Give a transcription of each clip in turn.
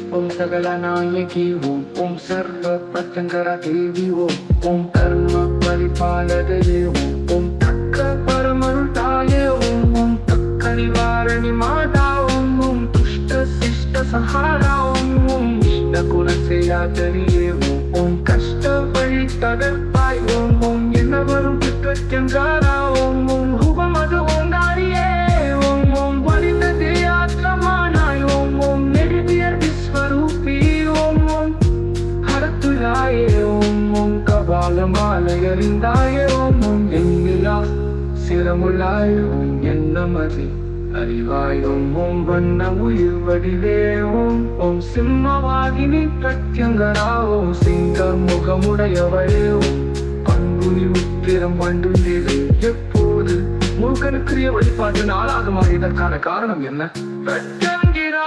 Om Sagalanayaki Om Sarva Pratyangara Devi Om Dharma Paripaladaye Om Takka Paramarutaye Om Takka Nivarani Mata Om Tushta Sishta Sahara Om Ishta Kunaseyatariye Om Kashta Paritadapai Om Yenavarum Pratyangara Om Rupamadu Om Dariye Om Valita Deyatramanaye Om Nedivir Viswarupi Om Haratulaye Om Kabalamalayarindaye Om Yennila Siramulaye Om Yennamati Arivaye Om Vannamuyirvadive Om Simhavagini Pratyangara Om Singamukhamudayavare Om Panguni Uttiram Vandundile எப்போது முருகனுக்குரிய வழிபாட்டு நாளாக மாறியதற்கான காரணம் என்ன? பிரத்யங்கிரா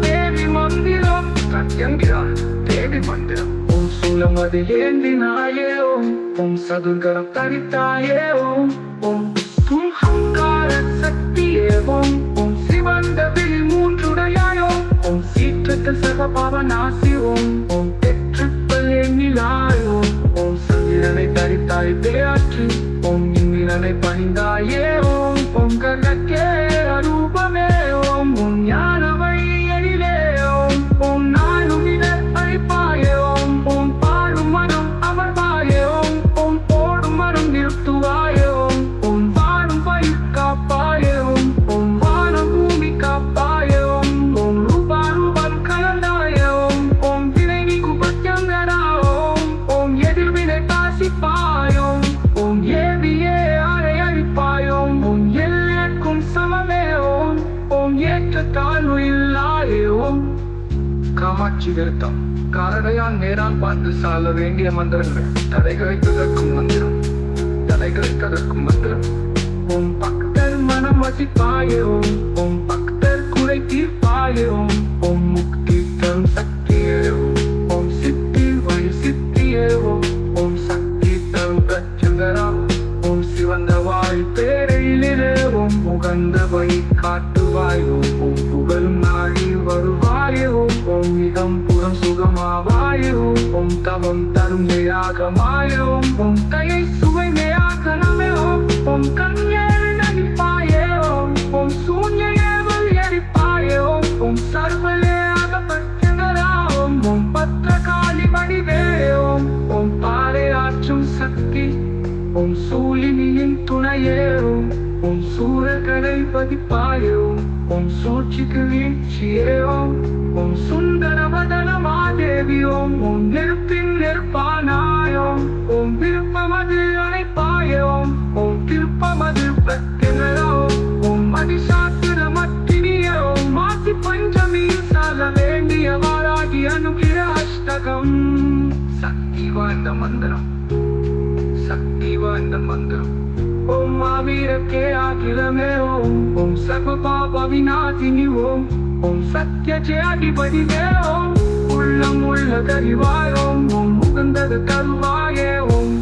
தேவி மந்திரம் பிரத்யங்கிரா தேவி மந்திரம் ஓம் சூலமதி ஏந்தினாயே ஓம் சதுர்கரம் தரித்தாயே ஓம் தும்ஹங்கார சக்தியே ஓம் சிவந்தவில் மூன்றுடையாயோ ஓம் சீற்றத்த சகபாவநாசி ஓம் பெற்றுப்பல் எண்ணிலாயோ ஓம் சந்திரனை தரித்தாய் பேயாற்று ஓம் இந்திரனை பணிந்தாயே ஓம் கர்ணக்கே அரூபமே ஓம் ஞான வழியடிலே ஓம் நானும் இடர் அழிப்பாயே ஓம் பாடும் மனம் அமர்வாயே ஓம் போடும் மனம் நிறுத்துவாயே ஓம் வாடும் பயிர் காப்பாயே ஓம் வானம் பூமி காப்பாயே ஓம் ரூபாரூபம் கலந்தாயே ஓம் வினை நீக்கும் பிரத்யங்கரா ஓம் எதிர்வினை பாசிப்பாயோ ஓம் ஏவியே அறை அழிப்பாயோம் ஓம் எல்லைக்கும் சமமே ஓம் ஏற்றத்தாழ்வு இல்லாயே காமாட்சி விருத்தம் காரடையான் நேரான் பார்த்து சால வேண்டிய மந்திரங்கள் தடைகளை தகர்க்கும் மந்திரம் தடைகளை தகர்க்கும் மந்திரம் ஓம் பக்தர் மனம் வசிப்பாயே ஓம் பக்தர் குறை தீர்ப்பாயே ஓம் முக்தி தரும் சக்தியே ஓம் சித்தி வழி சித்தியே ஓம் சக்தி தரும் பிரச்சங்கரா ஓம் சிவந்த வாய் பேரையிலே ஓம் உகந்த வழி காட்டுவாய் ஓம் புகழும் நாடி வருவாயே ஓம் இதம் புறம் சுகமாவாயே ஓம் தவம் தரும் மேயாகமாயே ஓம் கையை சுவை மேயாகனமே ஓம் கண்யேறு நடிப்பாயே ஓம் சூன்யேவல் எரிப்பாயே ஓம் சர்வலேயாக பிரச்சங்கரா ஓம் பத்திரகாளி வடிவே ஓம் பாறை ஆற்றும் சக்தி ஓம் சூலினியின் துணையே ஓம் சூரகரை பதிப்பாயே ஓம் சூழ்ச்சிக்கு வீழ்ச்சியே ஓம் சுந்தரவதன மாதேவி ஓம் நெருப்பின் நெருப்பானாயோ ஓம் விருப்பமது அணைப்பாயே ஓம் திருப்பமது பிரத்தினரோ ஓம் அதிசாத்திர மத்தினியே மாசி பஞ்சமி சால வேண்டிய வாராகி அனுகிர அஷ்டகம் சக்தி வாய்ந்த மந்திரம் சக்தி வாய்ந்த மந்திரம் ஓம் மாவீரக்கே அகிலமே ஓம் சர்வ பாப விநாசினி ஓம் சத்ய ஜெயாதிபதிவே உள்ளம் உள்ளதறிவாய் ஓம் முகந்தது தருவாயே ஓம்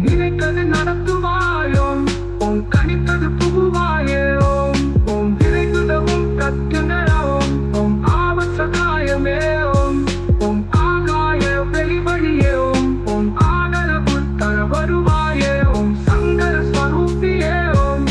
நினைத்தது நடத்துவாய் ஓம் கணித்தது புகுவாயே ஓம் விரைந்துதவும் பிரத்யங்கரா ஓம் ஆவசகாயமே ஓம் ஆகாய வெளிவழியே ஓம் ஆதரவு தர வருவாயே ஓம் சங்கர ஸ்வரூபியே ஓம்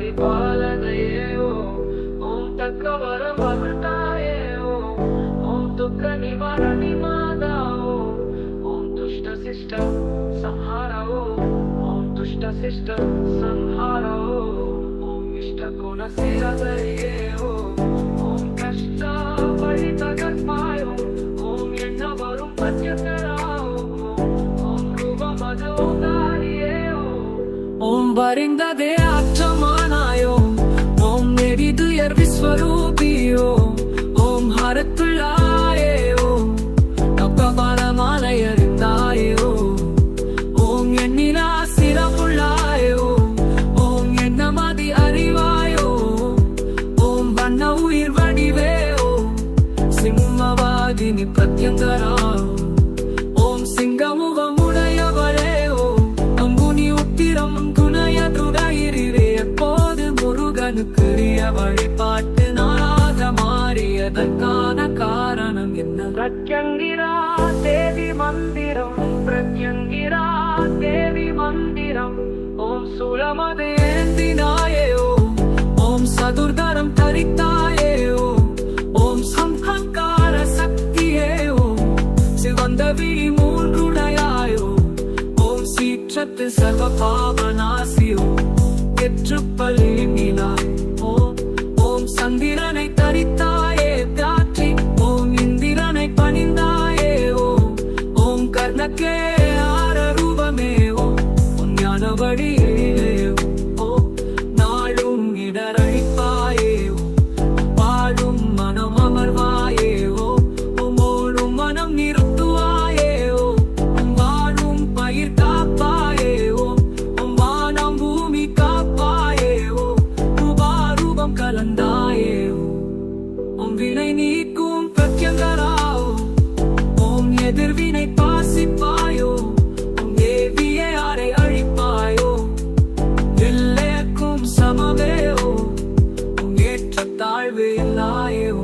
परिपालनये ओम तक्कवर ममताये ओम दुःख निवारणी माता ओम दुष्ट शिष्ट संहार ओम दुष्ट शिष्ट संहार ओम इष्ट गुण सेवये ओम कष्ट परितगत्माय ओम यन्नवरुं पत्यकरा ओम रूपमद ओदारिये ओम वरिंददे आற்றமானாயோ ஓம் நெடிதுயர் விஸ்வரூபியோ ஓம் ஹரத்துள்ளாயே ஓம் கப்பபாலமாலையறிந்தாயோ ஓம் எண்ணிலா சிரமுள்ளாயோ ஓம் என்னமதி அறிவாயோ ஓம் வண்ண உயிர் வடிவே ஓம் சிம்மவாதி முருகனுக்குரிய வழிபாட்டு நாளாக மாறியதற்கான காரணம் என்ன? பிரத்யங்கிரா தேவி மந்திரம், பிரத்யங்கிரா தேவி மந்திரம். ஓம் சூலமது ஏந்தினாயே ஓம், ஓம் சதுர்தரம் தரித்தாயே ஓம், ஓம் சம்ஹங்கார சக்தியே ஓம், சிவந்த விழி மூன்றுடையாயோ, ஓம் சீற்றத்து சர்வ பாவநாசியோ, எற்றுப்பள்ளி நிலாய் ஓம், ஓம் சந்திரனை தரித்தாயே தாற்றி, ஓம் இந்திரனை பணிந்தாயே ஓம், ஓம் கர்ணக்கே ஆர ரூபமே ஓம், உன் ஞான வழியிலே ஓம், நாளும் இடரழிப்பாயே ஓம், வாழும் மனம் அமர்வாயே ஓம், ஓடும் மனம் நிறுத்துவாயே ஓம், வாழும் பயிர் காப்பாயே ஓம், வானம் பூமி காப்பாயே ஓம், ரூபாரூபம் கலந்தாயே ஓம், வினை நீக்கும் பிரத்யங்கரா ஓம், எதிர்வினை பாசிப்பாயோ, தேவியே ஆரை அழிப்பாயோ, எல்லையக்கும் சமவேயோ, ஏற்ற தாழ்வு இல்லாயோ.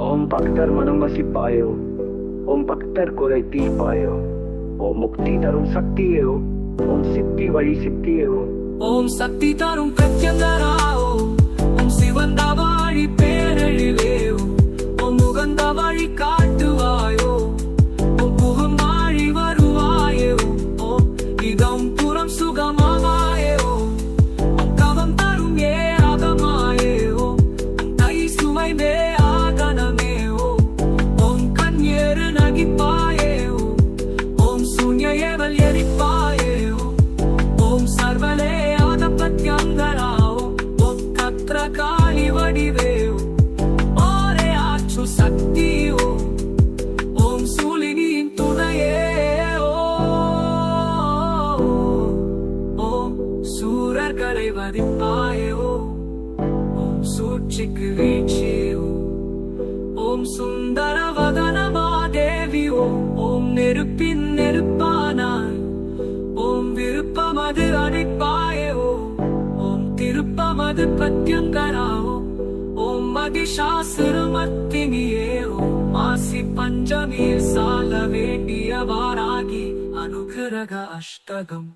ஓம் பக்தர் மனம் வசிப்பாயோ, ஓம் பக்தர் குறை தீர்ப்பாயோ, ஓம் முக்தி தரும் சக்தியோ, ஓம் சித்தி வழி சித்தியோ, ஓம் சக்தி தரும் பிரத்யங்கரா ஓம், சிவந்த வாழி பேரழிவே ஓம், முகந்த வழி காட்டுவாயோ, ஓம் புகும் வாழி வருவாயோ ஓம், இதம் புறம் சுகமாவாயே ஓம், கவம் தரும் ஏ ஆகமாயே ஓம், தை சுமை மே ஆகனமே ஓம், ஓம் கண்யேறு நகிப்பாயே ஓம், ஓம் சூன்ய ஏவல் எரிப்பாயே ஓம், சர்வலே ஆதபத்யங்கரா ஓம், கத்ர காளி வடிவே ஓரே ஆற்று சக்தி ஓம், சூலினியின் துணையே ஓம், சூரர்களை வதிப்பாயே ஓம், சூழ்ச்சிக்கு வீழ்ச்சி ஓம், சுந்தர வதனமாதேவி ஓம், நெருப்பின் நெருப்பானாய் ஓம், விருப்பமது அணைப்பாயே ஓம், திருப்பமது பிரத்யங்கரா ஓம், மதிசாசுரமர்த்தினியே ஓம், மாசி பஞ்சமியில் சால வேண்டிய வாராகி அனுகிரக அஷ்டகம்.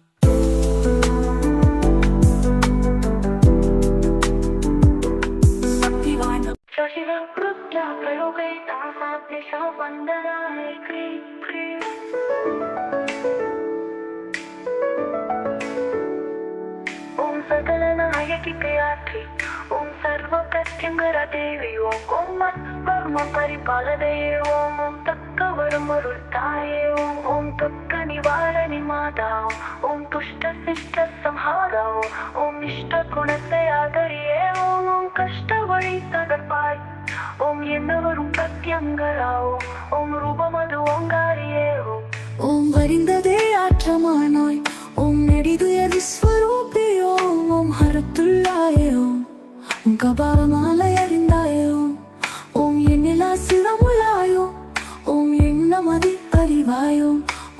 ओम सकल नायकी प्रियात्री, ओम सर्व प्रत्यंगरा देवी ओम, ओम मत कर्म परिपालदे ओम, ओम तक्क वरमरुताये ओम, ओम तक्क निवारणि माता ओम, तुष्ट शिष्ट संहारा ओम, इष्ट गुणते आदरिये ओम, ओम कष्ट वळि तगर्पाय ओम, एन्नवरुम प्रत्यंगरा ओम, रूपमது ஓங்காரியே ஓம் வரிந்ததே ஆற்றமானாய் ஓம், நெடிதுயர் விஸ்வரூபியோ ஓம், ஹரத்துள்ளாயோ ஓம், கபாலமாலை அறிந்தாயோ ஓம், எண்ணிலா சிரமுள்ளாயோ ஓம், எண்ணமதி அறிவாயோ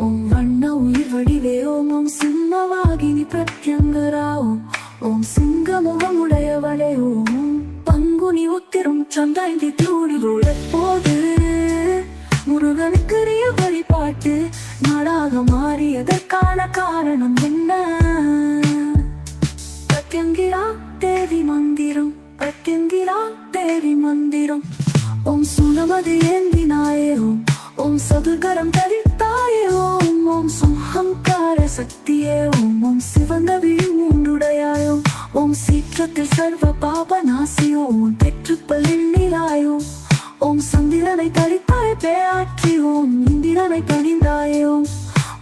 ஓம், வண்ண உயிர் வடிவே ஓம், சிம்மவாகினி பிரத்யங்கரா ஓம், சிங்க முகமுடையவளே ஓம், பங்குனி உத்திரம் சந்தாய்ந்தி தூணி போது முருகனுக்குரிய வழிபாட்டு நாடாக மாறியதற்கான காரணம் என்ன? பிரத்யங்கிரா தேவி மந்திரம், பிரத்யங்கிரா தேவி மந்திரம். ஓம் சூலமது ஏந்தினாயே ஓம், ஓம் சதுர்கரம் தரித்தாயே ஓம், ஓம் சம்ஹங்கார சக்தியே ஓம், ஓம் சிவந்த விழி மூன்றுடையாயோ, ஓம் சீற்றத்தில் சர்வ பாப நாசியோ, ஓம் பெற்றுப்பள்ளில் நிலாயோ, ஓம் சந்திரனை தரித்தாய் பேயாற்றி ஓம், இந்திரனை பணிந்தாயோ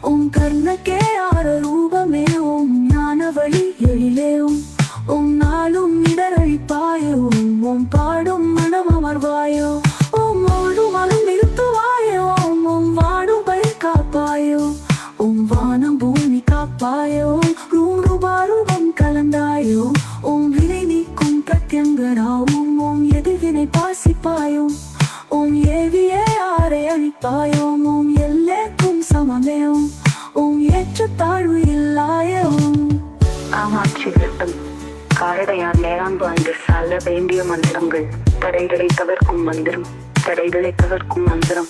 ஓம், கர்ணக்கே ஆர ரூபமே ஓம், ஞான வழி எழிலே ஓம், நாளும் இடரழிப்பாயோ ஓம், பாடும் மனம் அமர்வாயோ ஓம், ஓடும் மனம் நிறுத்துவாயோ ஓம், வாடும் பயிர் காப்பாயோ ஓம், வானம் பூமி காப்பாயோ ரூம் ரூபாரூபம் கலந்தாயோ ஓம், வினை நீக்கும் பிரத்யங்கரா ஓம், எதிர்வினை பாசிப்பாயோ ஓம், ஏவியே ஆரை அழிப்பாயோம் ஓம், எல்லைக்கும் சமமே ஓம், ஏற்ற தாழ்வு இல்லாய ஓம். தேவையான நேரம் வந்து சொல்ல வேண்டிய மந்திரங்கள். தடைகளை தவிர்க்கும் மந்திரம். தடைகளை தவிர்க்கும் மந்திரம்.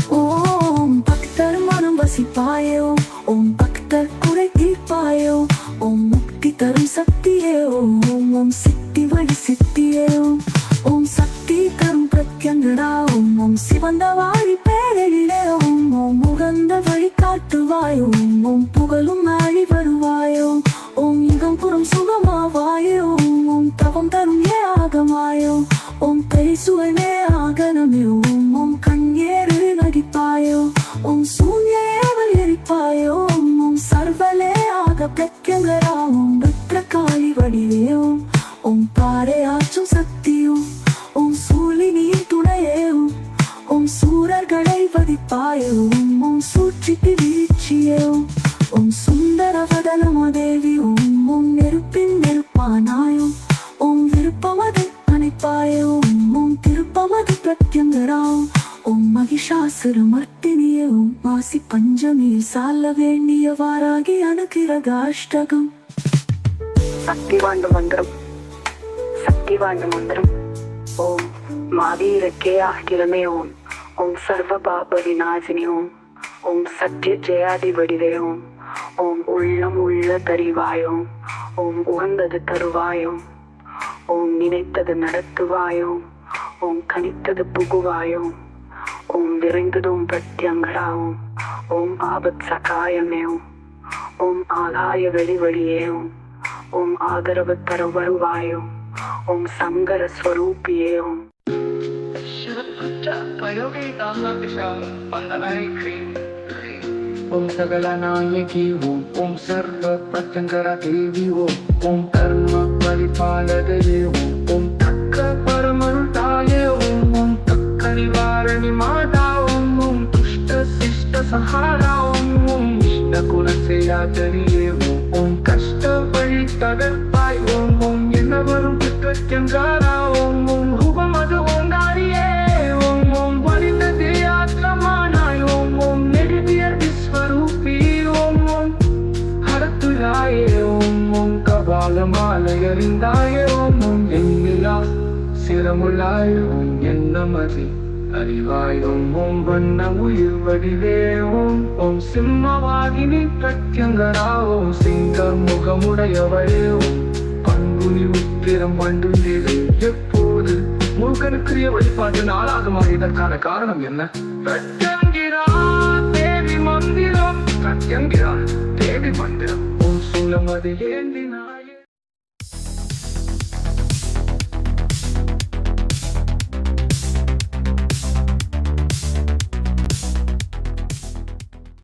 ஓம் பக்தர் மனம் வசிப்பாயே ஓம். ஓம் பக்தர் குறை தீர்ப்பாயே ஓம். ஓம் முக்தி தரும் சக்தியே ஓம். ஓம் சித்தி வழி சித்தியே ஓம். ஓம் சக்தி தரும் பிரத்யங்கரா ஓம். ஓம் சிவந்த வாழி பேரிலே ஓம். ஓம் உகந்த வழி காட்டுவாய் ஓம். ஓம் புகழும் ஆழி வருவாய் ஓம். ஓம் இகம் புறம் சுகமாவாய் ஓம். ஓம் தவம் தரும் ஏ ஆகமாய் ஓம். ஓம் பேசுவனே ஆகனமே ஓம். ஓம் கண்ணேறு நடிப்பாயோ. ஓம் சூன்யேவல் எரிப்பாயோ. ஓம் சர்வலே ஆக பிரத்யங்கரா ஓம். பத்ரகாளி வடிவே ஓம். ஓம் பாறை ஆற்றும் சக்தியோ. ஓம் சூலினியின் துணையே ஓம். ஓம் சூரர்களை வதிப்பாயோ. ஓம் சூழ்ச்சிக்கு வீழ்ச்சியே ஓம். ஓம் சுந்தர வதனமோ தேவி ஓம். ஓம் நெருப்பின் நெருப்பானாயோ. ஓம் விருப்பமது அணைப்பாயோ. ஓம் திருப்பமது பிரத்யங்கரா ஓம். மகிஷாசுர மர்த்தினியே ஓம். மாசி பஞ்சமியில் சால வேண்டிய வாராகி அனுகிரக அஷ்டகம். சக்தி வாய்ந்த மந்திரம். சக்தி வாய்ந்த மந்திரம். ஓம் மாவீரக்கே ஆகிரமே ஓம். ஓம் சர்வ பாப விநாசினி ஓம். ஓம் சத்ய ஜெயாதி வடிவே ஓம். ஓம் உள்ளம் உள்ள தறிவாயோம். ஓம் உகந்தது தருவாயோம். ஓம் நினைத்தது நடத்துவாயோம். ஓம் கனித்தது புகுவாயோம். ஓம் விரைந்ததும் பிரத்யங்கராவும். ஓம் ஆபத் சகாயமேவும். ஓம் ஆதாய வெளிவழியேவும். ஓம் ஆதரவு தர வருவாயோம். ஓம் சங்கர ஸ்வரூபியேவும். ஓம் சகலநாயகி ஓம். ஓம் சர்வ பிரத்யங்கர தேவி ஓம். ஓம் தர்ம பரிபாலகரே ஓம். ஓம் தக்க பரமருள் தாயே ஓம். ஓம் தக்க நிவாரணி மாதா ஓம். ஓம் துஷ்ட சிஷ்ட சஹாரா ஓம். ஓம் இஷ்ட குலசேயாச்சரியே ஓம். ஓம் கஷ்ட வழி தகர்ப்பாய் ஓம். ஓம் என்ன வரும் பிரத்யங்கரா ஓம். ஓம் ரூபமது ஓங்காரியே ஓம். ஓம் வரிந்ததே ஆத்மானாய் ஓம். ஓம் நெடுவியர் விஸ்வரூபி ஓம். ஓம் ஹரத்துலாயே ஓம். ஓம் கபாலமாலையறிந்தாயே ஓம். ஓம் எண்ணிலா சிரமுலாய் ஓம். என்னமதி அறிவாய் ஓம். ஓம் வண்ண உயிர் வடிவே ஓம். ஓம் சிம்மவாகினி பிரத்யங்கரா ஓம். சிங்கர் முகமுடையவளே ஓம். பங்குனி உத்திரம் வண்டுந்திரு எப்போது முருகனுக்குரிய வழிபாட்டு நாளாக மாறியதற்கான காரணம் என்ன? பிரத்யங்கிரா தேவி மந்திரம். பிரத்யங்கிரா தேவி மந்திரம். ஓம் சூலமதி ஏந்தின